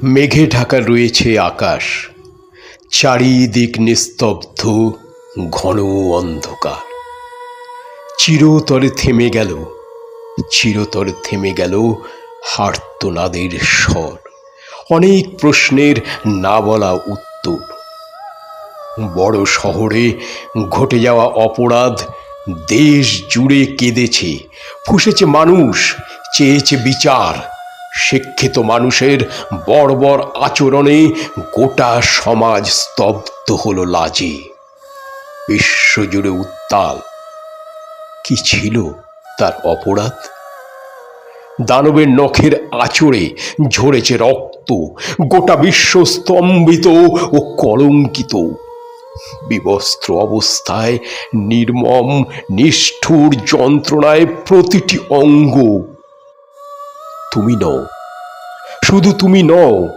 মেঘে ঢাকা রয়েছে আকাশ, চারিদিক নিস্তব্ধ, ঘন অন্ধকার। চিরতরে থেমে গেল আর্তনাদের স্বর, অনেক প্রশ্নের না বলা উত্তর। বড় শহরে ঘটে যাওয়া অপরাধ দেশ জুড়ে কেঁদেছে, ফুঁসেছে মানুষ, চেয়েছে বিচার। শিক্ষিত মানুষের বর্বর আচরণে গোটা সমাজ স্তব্ধ হলো লাজে। বিশ্বজুড়ে উত্তাল। কি ছিল তার অপরাধ? দানবের নখের আঁচড়ে ঝরেছে রক্ত, গোটা বিশ্ব স্তম্ভিত ও কলঙ্কিত। বিবস্ত্র অবস্থায়, নির্মম নিষ্ঠুর যন্ত্রণায় প্রতিটি অঙ্গ। তুমি নও, শুধু তুমি নও,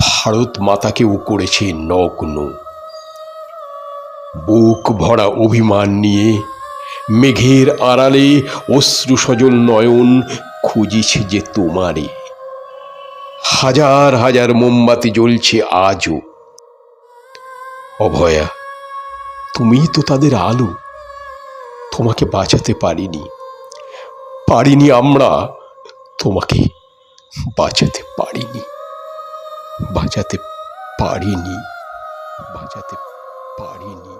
ভারত মাতাকেও করেছে নগ্ন। বুক ভরা অভিমান নিয়ে মেঘের আড়ালে অশ্রু সজল নয়ন খুঁজিছে যে তোমারে। হাজার হাজার মোমবাতি জ্বলছে আজও। অভয়া, তুমিই তো তাদের আলো। তোমাকে বাঁচাতে পারিনি আমরা, তোমাকে বাঁচাতে পারিনি। বাঁচাতে পারিনি।